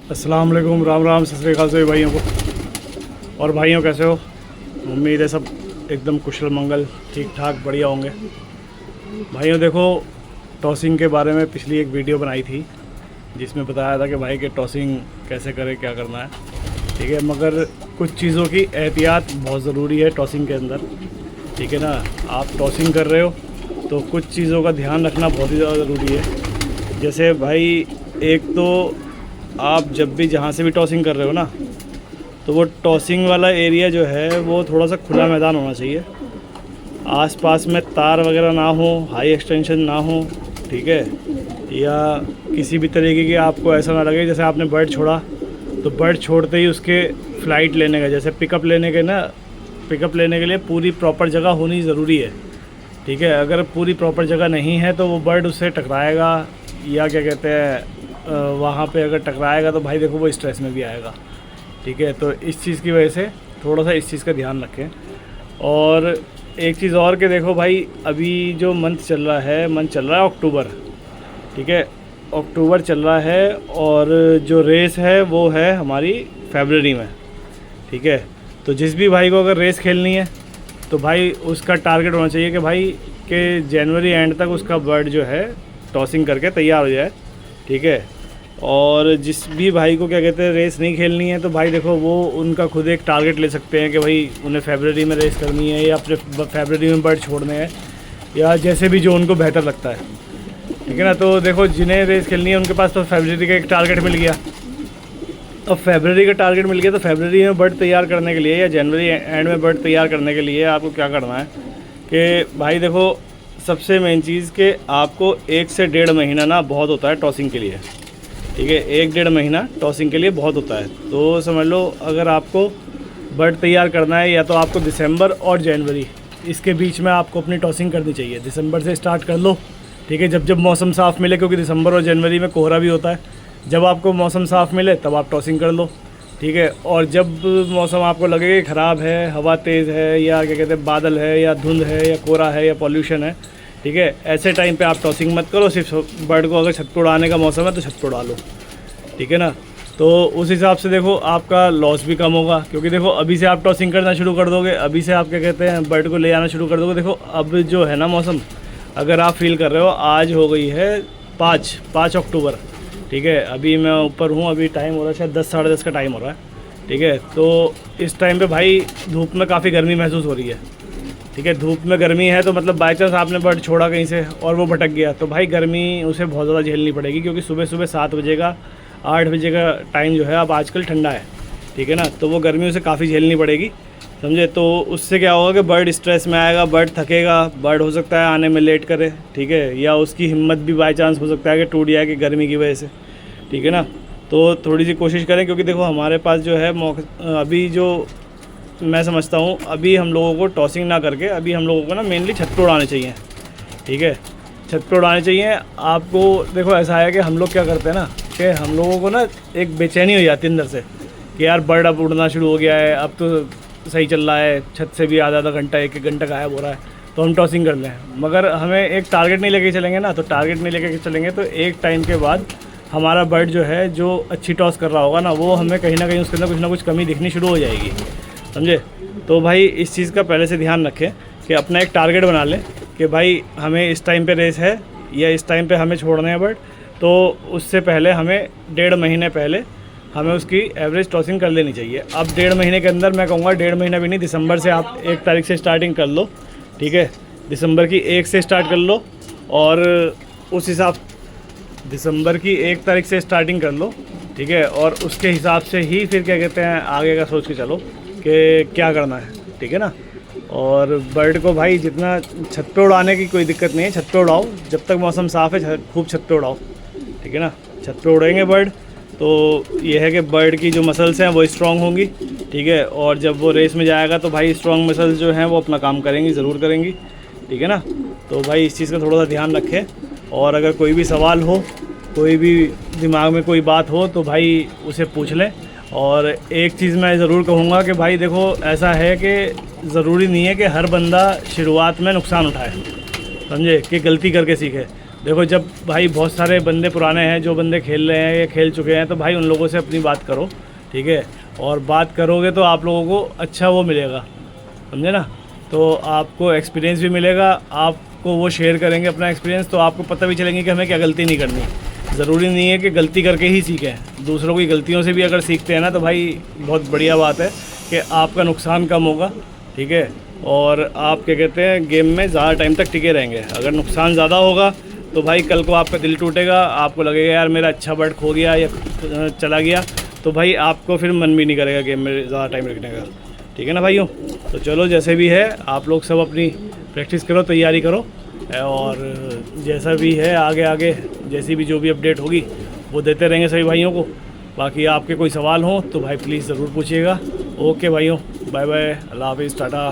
अस्सलाम वालेकुम, राम राम, सत श्री अकाल सभी भाइयों को। और भाइयों कैसे हो? उम्मीद है सब एकदम कुशल मंगल ठीक ठाक बढ़िया होंगे। भाइयों देखो, टॉसिंग के बारे में पिछली एक वीडियो बनाई थी जिसमें बताया था कि भाई कि टॉसिंग कैसे करें, क्या करना है, ठीक है। मगर कुछ चीज़ों की एहतियात बहुत ज़रूरी है टॉसिंग के अंदर, ठीक है ना। आप टॉसिंग कर रहे हो तो कुछ चीज़ों का ध्यान रखना बहुत ही ज़्यादा ज़रूरी है। जैसे भाई, एक तो आप जब भी जहाँ से भी टॉसिंग कर रहे हो ना, तो वो टॉसिंग वाला एरिया जो है वो थोड़ा सा खुला मैदान होना चाहिए। आसपास में तार वगैरह ना हो, हाई एक्सटेंशन ना हो, ठीक है। या किसी भी तरीके की आपको ऐसा ना लगे जैसे आपने बर्ड छोड़ा तो बर्ड छोड़ते ही उसके फ़्लाइट लेने का, जैसे पिकअप लेने के ना, पिकअप लेने के लिए पूरी प्रॉपर जगह होनी ज़रूरी है, ठीक है। अगर पूरी प्रॉपर जगह नहीं है तो वो बर्ड उससे टकराएगा, या क्या कहते हैं, वहाँ पे अगर टकराएगा तो भाई देखो वो स्ट्रेस में भी आएगा, ठीक है। तो इस चीज़ की वजह से थोड़ा सा इस चीज़ का ध्यान रखें। और एक चीज़ और कि देखो भाई, अभी जो मंथ चल रहा है अक्टूबर, ठीक है। अक्टूबर चल रहा है और जो रेस है वो है हमारी फरवरी में, ठीक है। तो जिस भी भाई को अगर रेस खेलनी है तो भाई उसका टारगेट होना चाहिए कि भाई कि जनवरी एंड तक उसका बर्ड जो है टॉसिंग करके तैयार हो जाए, ठीक है। और जिस भी भाई को क्या कहते हैं रेस नहीं खेलनी है तो भाई देखो वो उनका खुद एक टारगेट ले सकते हैं कि भाई उन्हें फरवरी में रेस करनी है या अपने फरवरी में बर्ड छोड़ने हैं, या जैसे भी जो उनको बेहतर लगता है, ठीक है ना। तो देखो, जिन्हें रेस खेलनी है उनके पास तो फरवरी का एक टारगेट मिल गया। अब फरवरी का टारगेट मिल गया तो फरवरी में बर्ड तैयार करने के लिए या जनवरी एंड में बर्ड तैयार करने के लिए आपको क्या करना है कि भाई देखो, सबसे मेन चीज़ कि आपको 1 से 1.5 महीना ना बहुत होता है टॉसिंग के लिए, ठीक है। 1-1.5 महीना टॉसिंग के लिए बहुत होता है। तो समझ लो, अगर आपको बर्ड तैयार करना है या तो आपको दिसंबर और जनवरी इसके बीच में आपको अपनी टॉसिंग करनी चाहिए। दिसंबर से स्टार्ट कर लो, ठीक है, जब मौसम साफ़ मिले, क्योंकि दिसंबर और जनवरी में कोहरा भी होता है। जब आपको मौसम साफ़ मिले तब आप टॉसिंग कर लो, ठीक है। और जब मौसम आपको लगे कि ख़राब है, हवा तेज़ है, या क्या कहते हैं बादल है, या धुंध है, या कोहरा है, या पॉल्यूशन है, ठीक है, ऐसे टाइम पे आप टॉसिंग मत करो। सिर्फ बर्ड को अगर छत पर उड़ाने का मौसम है तो छत पर उड़ा लो, ठीक है ना। तो उस हिसाब से देखो आपका लॉस भी कम होगा, क्योंकि देखो अभी से आप टॉसिंग करना शुरू कर दोगे, अभी से आप क्या कहते हैं बर्ड को ले आना शुरू कर दोगे। देखो अब जो है ना मौसम, अगर आप फील कर रहे हो, आज हो गई है 5 अक्टूबर, ठीक है। अभी मैं ऊपर हूँ, अभी टाइम हो रहा है शायद 10 साढ़े 10 का टाइम हो रहा है, ठीक है। तो इस टाइम पे भाई धूप में काफ़ी गर्मी महसूस हो रही है, ठीक है। धूप में गर्मी है तो मतलब बाई चांस आपने बर्ड छोड़ा कहीं से और वो भटक गया तो भाई गर्मी उसे बहुत ज़्यादा झेलनी पड़ेगी, क्योंकि सुबह सुबह 7 बजे का 8 बजे का टाइम जो है अब आजकल ठंडा है, ठीक है ना। तो वो गर्मी उसे काफ़ी झेलनी पड़ेगी, समझे। तो उससे क्या होगा कि बर्ड स्ट्रेस में आएगा, बर्ड थकेगा, बर्ड हो सकता है आने में लेट करे, ठीक है, या उसकी हिम्मत भी बाई चांस हो सकता है कि टूट जाए कि गर्मी की वजह से, ठीक है ना। तो थोड़ी सी कोशिश करें, क्योंकि देखो हमारे पास जो है अभी जो मैं समझता हूँ, अभी हम लोगों को टॉसिंग ना करके अभी हम लोगों को ना मेनली छत पर उड़ाने चाहिए, ठीक है। छत पर उड़ाने चाहिए आपको। देखो ऐसा है कि हम लोग क्या करते हैं ना कि हम लोगों को ना एक बेचैनी हो जाती है अंदर से कि यार बर्ड अब उड़ना शुरू हो गया है, अब तो सही चल रहा है, छत से भी आधा घंटा 1 घंटा गायब हो रहा है, तो हम टॉसिंग कर लें। मगर हमें एक टारगेट नहीं लेके चलेंगे ना, तो टारगेट नहीं लेके चलेंगे तो एक टाइम के बाद हमारा बर्ड जो है, जो अच्छी टॉस कर रहा होगा ना, वो हमें कहीं ना कहीं उसके अंदर कुछ ना कुछ कमी दिखनी शुरू हो जाएगी, समझे। तो भाई इस चीज़ का पहले से ध्यान रखें कि अपना एक टारगेट बना लें कि भाई हमें इस टाइम पे रेस है या इस टाइम पे हमें छोड़ने हैं बर्ड, तो उससे पहले हमें 1.5 महीने पहले हमें उसकी एवरेज टॉसिंग कर लेनी चाहिए। अब 1.5 महीने के अंदर मैं कहूँगा 1.5 महीना भी नहीं, दिसंबर से आप 1 तारीख से स्टार्टिंग कर लो, ठीक है। दिसंबर की 1 से स्टार्ट कर लो और उस हिसाब दिसंबर की 1 तारीख से स्टार्टिंट कर लो, ठीक है। और उसके हिसाब से ही फिर क्या कहते हैं आगे का सोच के चलो कि क्या करना है, ठीक है ना। और बर्ड को भाई जितना छत पे उड़ाने की कोई दिक्कत नहीं है, छत पे उड़ाओ, जब तक मौसम साफ़ है खूब छत पे उड़ाओ, ठीक है ना। छत पे उड़ेंगे बर्ड तो ये है कि बर्ड की जो मसल्स हैं वो स्ट्रॉन्ग होंगी, ठीक है। और जब वो रेस में जाएगा तो भाई स्ट्रॉन्ग मसल्स जो हैं वो अपना काम करेंगी, ज़रूर करेंगी, ठीक है ना। तो भाई इस चीज़ का थोड़ा सा ध्यान रखें। और अगर कोई भी सवाल हो, कोई भी दिमाग में कोई बात हो तो भाई उसे पूछ लें। और एक चीज़ मैं ज़रूर कहूँगा कि भाई देखो ऐसा है कि ज़रूरी नहीं है कि हर बंदा शुरुआत में नुकसान उठाए, समझे, कि गलती करके सीखे। देखो जब भाई बहुत सारे बंदे पुराने हैं, जो बंदे खेल रहे हैं या खेल चुके हैं, तो भाई उन लोगों से अपनी बात करो, ठीक है। और बात करोगे तो आप लोगों को अच्छा वो मिलेगा, समझे ना। तो आपको एक्सपीरियंस भी मिलेगा, आपको वो शेयर करेंगे अपना एक्सपीरियंस, तो आपको पता भी चलेंगे कि हमें क्या गलती नहीं करनी। ज़रूरी नहीं है कि गलती करके ही सीखें, दूसरों की गलतियों से भी अगर सीखते हैं ना तो भाई बहुत बढ़िया बात है कि आपका नुकसान कम होगा, ठीक है। और आप क्या कहते हैं, गेम में ज़्यादा टाइम तक टिके रहेंगे। अगर नुकसान ज़्यादा होगा तो भाई कल को आपका दिल टूटेगा, आपको लगेगा यार मेरा अच्छा बर्ड खो गया या चला गया, तो भाई आपको फिर मन भी नहीं करेगा गेम में ज़्यादा टाइम रखने का, ठीक है ना भाइयों। तो चलो जैसे भी है आप लोग सब अपनी प्रैक्टिस करो, तैयारी करो, और जैसा भी है आगे आगे जैसी भी जो भी अपडेट होगी वो देते रहेंगे सभी भाइयों को। बाकी आपके कोई सवाल हो तो भाई प्लीज़ ज़रूर पूछिएगा। ओके भाइयों, बाय बाय, अल्लाह हाफिज़, टाटा।